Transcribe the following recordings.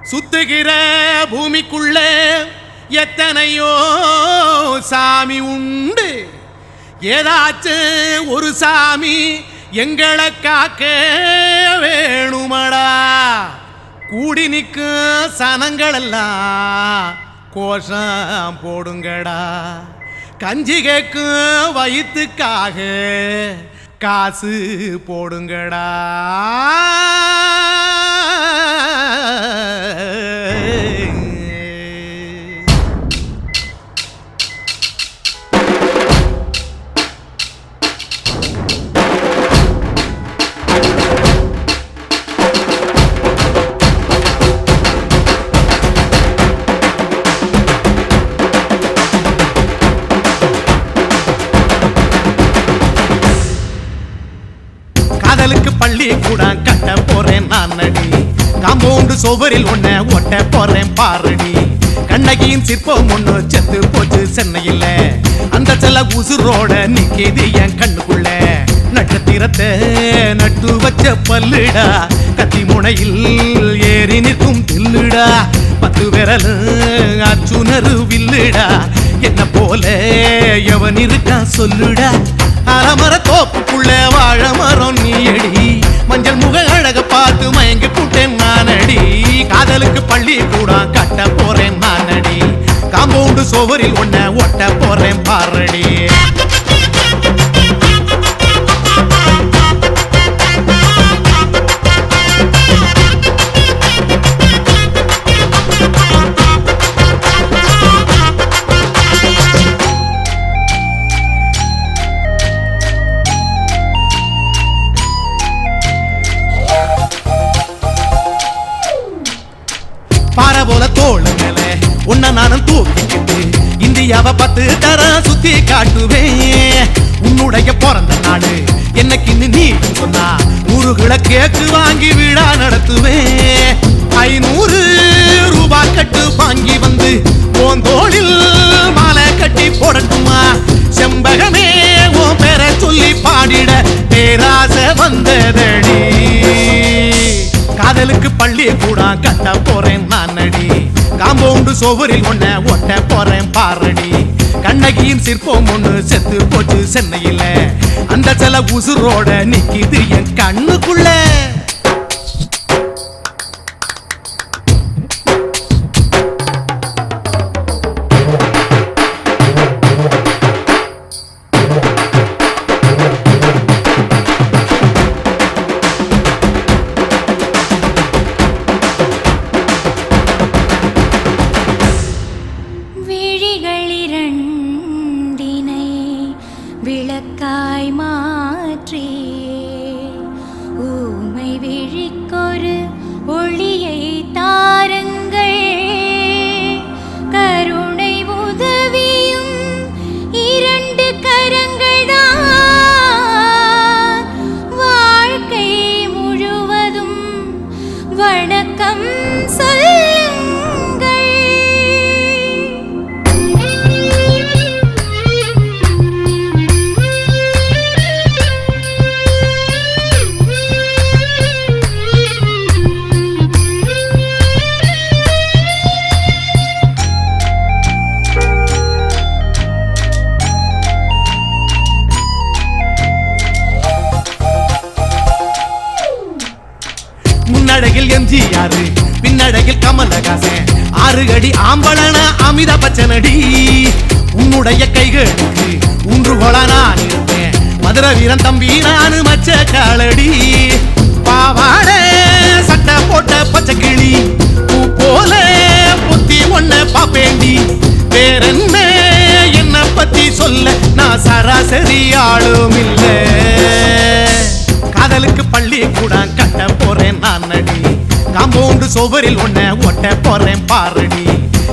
சுத்துகிற பூமிக்குள்ளே எத்தனையோ சாமி உண்டு. ஏதாச்சும் ஒரு சாமி எங்களை காக்க வேணுமடா. கூடி நிற்கும் சனங்களெல்லாம் கோஷம் போடுங்கடா. கஞ்சி கேக்கும் வயிற்றுக்காக காசு போடுங்கடா. பள்ளி கூட கட்ட போறேன் நான் நடி காம்பவுண்டு சுவரில் ஒன்ன ஒட்ட போறேன் பாரடி கண்ணகியின் சிற்பம் ஒண்ணு செத்து போச்சு சென்னையில அந்த செல்ல உசுரோட நிக்கிது என் கண்ணுக்குள்ள நட்சத்திரத்தை நட்டு வச்ச பல்லுடா கத்தி முனையில் ஏறி நிற்கும் தில்லுடா 10 விரல் அச்சுணரு வில்லுடா என்ன போல எவன் இருக்கா சொல்லுடா அலமர தோப்புக்குள்ள வாழ மரம் நீயடி மஞ்சள் முக அழக பார்த்து மயங்கி புட்டேன் நானடி காதலுக்கு பள்ளி கூட கட்ட போறேன் நானடி காம்பவுண்டு சுவரில் ஒன்ன ஒட்ட போறேன் பாரடி பாறை போல தோளு மேல உன்ன நானும் தூக்கிக்கிட்டு இந்தியாவை 10 தரம் சுத்தி காட்டுவேன் உன்னுடைய பிறந்த நாடு என்னைக்கு நீ சொன்னா 100 கிலோ கேக்கு வாங்கி விழா நடத்துவேன் 500 ரூபாய் கட்டு வாங்கி வந்து உன் தோளில் மாலை கட்டி போடட்டுமா செம்பகமே உன் பேரை சொல்லி பாடிட பேராசை வந்ததடி காதலுக்கு பள்ளி கூட கட்ட போறேன் நானடி காம்பவுண்டு சுவரில் ஒன்ன ஒட்ட போறேன் பாரடி கண்ணகியின் சிற்பம் ஒண்ணு செத்து போச்சு சென்னையில அந்த செல உசுரோட நிக்கிது என் கண்ணுக்குள்ள விளக்காய் மாற்றி ஊமை விழிக்கொரு ஒளியை தாருங்கள் கருணை உதவியும் 2 கரங்கள் தான் வாழ்க்கை முழுவதும் வணக்கம் முன்னழகில் எம்ஜிஆர் பின்னழகில் கமலஹாசன் 6 அடி ஆம்பளன அமிதாப் பச்சனடி உன்னுடைய கைகளுக்கு ஊன்றுகோல நான் இருப்பேன் மதுரை வீரன் தம்பி நான் மச்ச காலடி பாவாட சட்டை போட்ட பச்சை கிளி பூ போல புத்தி ஒன்ன பாப்பேண்டி வேறென்ன என்ன பத்தி சொல்ல நான் சராசரி ஆளும் இல்ல காதலுக்கு பள்ளி கூட கட்ட போறேன் நானடி காம்பவுண்டு சுவரில் ஒன்ன ஒட்ட போறேன் பாரடி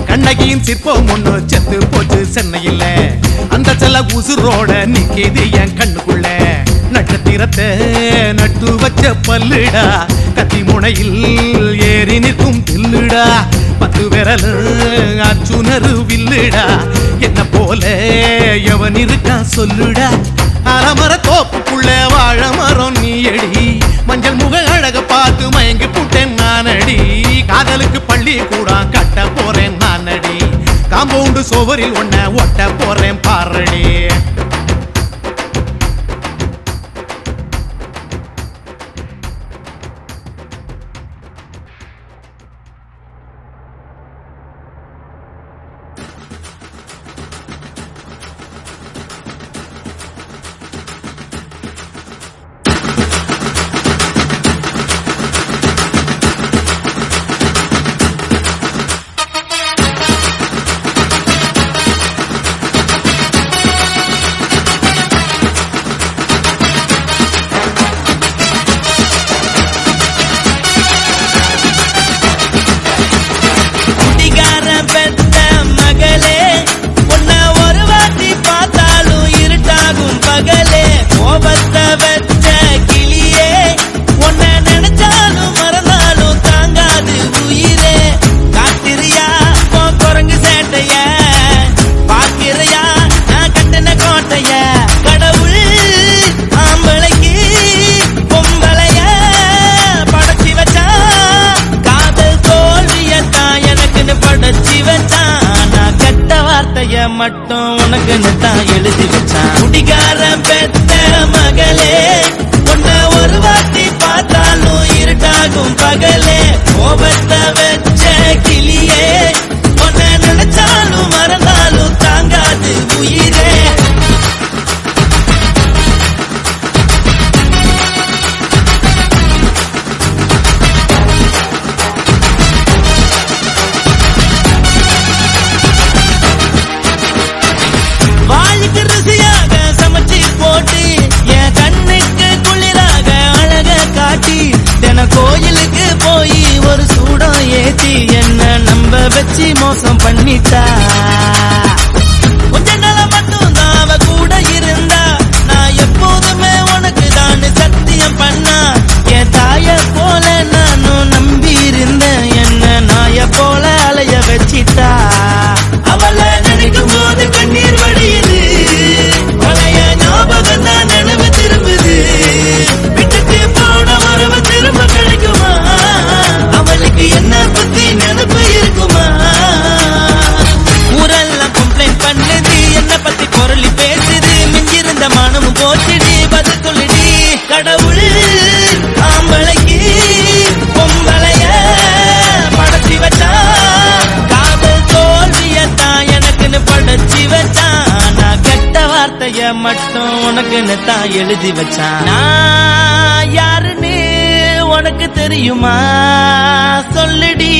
கண்ணகியின் சிற்பம் ஒண்ணு செத்து போச்சு சென்னையில அந்த செல்ல உசுரோட நிக்கிது என் கண்ணுக்குள்ள நட்சத்திரத்தை நட்டு வச்ச பல்லுடா கத்தி முனையில் ஏறி நிற்கும் தில்லுடா 10 விரல் அச்சுணரு வில்லுடா என்ன போல எவன் இருக்கா சொல்லுடா அலமர தோப்புக்குள்ள வாழ மரம் நீயடி மஞ்சள் முக அழக பார்த்து மயங்கி புட்டேன் நானடி காதலுக்கு பள்ளி கூட கட்ட போறேன் நானடி காம்பவுண்டு சுவரில் ஒன்ன ஒட்ட போறேன் பாரடி மட்டும் உனக்குன்னு தான் எழுதி வச்சான். குடிகாரன் பெத்த மகளே, உன்னை ஒரு வாட்டி பார்த்தாலும் இருட்டாகும் பகலே. கோபத்தை வச்ச கிளியே, உன்னை நினைச்சாலும் மறந்தாலும் தாங்காது உயிரே. வாளுக்கு ருசியாக சமைச்சு போட்டு என் கண்ணுக்கு குளிராக அழக காட்டி தின கோயிலுக்கு போய் ஒரு சூடம் ஏத்தி என்ன நம்ப வச்சு மோசம் பண்ணிட்டா. கொஞ்ச நாள மட்டும் தான் அவ கூட இருந்தா, நான் எப்போதுமே உனக்கு தான் சத்தியம் பண்ணா. என் தாய போல நானும் நம்பி இருந்தேன், என்ன நாய போல அலைய வச்சிட்டா. அவளை நினைக்கும் போது கண்ணீர் வடியுது, பழைய ஞாபகம் தான் நினைவு திரும்புது. விட்டுட்டு போன உறவு திரும்ப கிடைக்குமா? அவளுக்கு என்ன பத்தி நினைப்பு இருக்குமா? ஊரெல்லாம் கம்ப்ளைண்ட் பண்ணுது, என்ன பத்தி பொருளி பேசுது. மிஞ்சிருந்த மானமும் போச்சுடி, பதில் சொல்லுடி. கடவுள் ஆம்பளைக்கு பொம்பளைய படைச்சி வச்சா, காதல் தோல்வியத்தான் எனக்குன்னு படைச்சி வச்சான். நான் கெட்ட வார்த்தைய மட்டும் உனக்குன்னு தான் எழுதி வச்சான். நான் யாருன்னு உனக்கு தெரியுமா? சொல்லுடி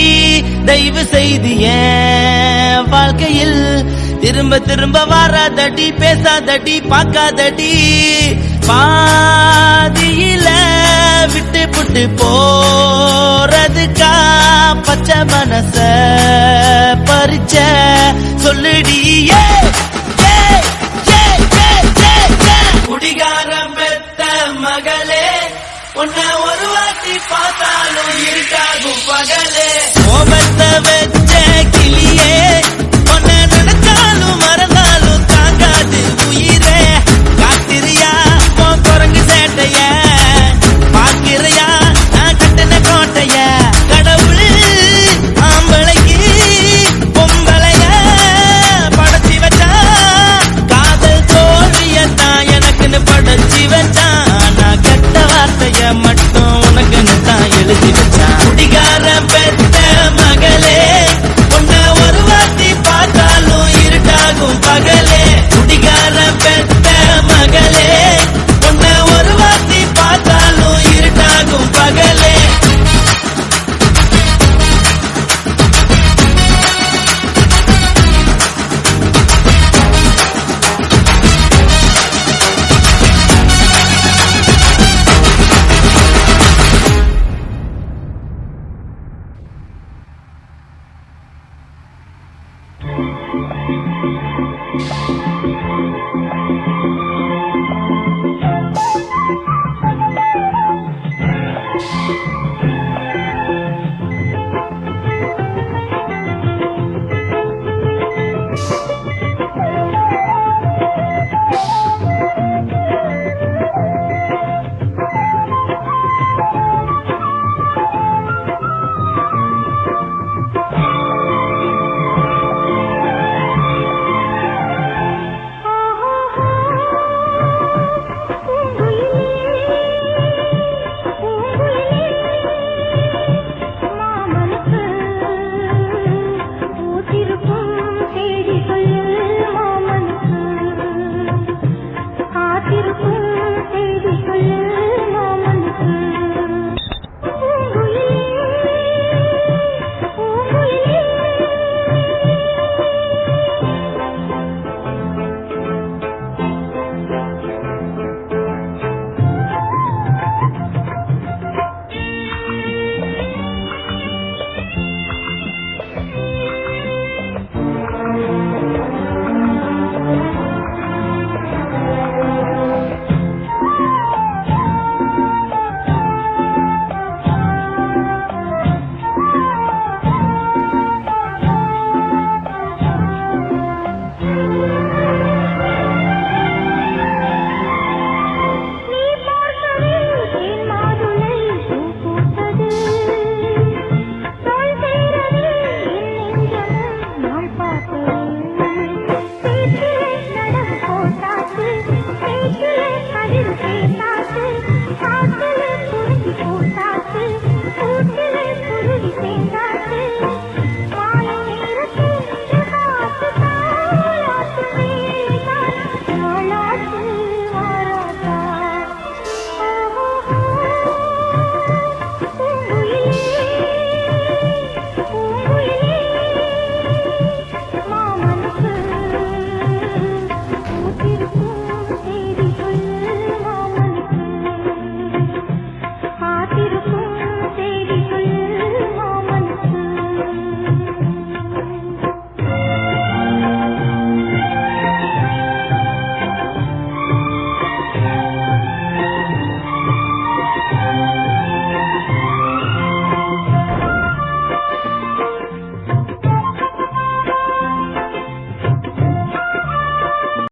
தயவு செய்து என் வாழ்க்கையில் திரும்ப திரும்ப வராதடி, பேசாதடி, பார்க்காதடி. பாதியில விட்டு புட்டு போறதுக்கா பச்சை மனச பறிச்ச சொல்லுடி. குடிகாரம் பெத்த மகளே, உன்னை ஒரு வாட்டி பார்த்தாலும் இருக்காகும் பகலே. கோபத்தை வச்ச கிளியே, உன்னை நினைச்சாலும் மறந்தாலும் தாங்காது உயிரே. காத்திரியா உன் குரங்கு சேட்டைய, பாக்கிறையா நான் கட்டின கோட்டைய. கடவுள் ஆம்பளைக்கு பொம்பளைய படைச்சி வச்சா, காதல் தோல்வியத்தான் எனக்குன்னு படைச்சி வச்சான். நான் கெட்ட வார்த்தைய மட்டும் உனக்குன்னு தான் எழுதி வச்சான். குடிகாரன் பெத்த மகளே, உன்னை ஒரு வாட்டி பார்த்தாலும் இருட்டாகும் பகலே. குடிகாரன் பெத்த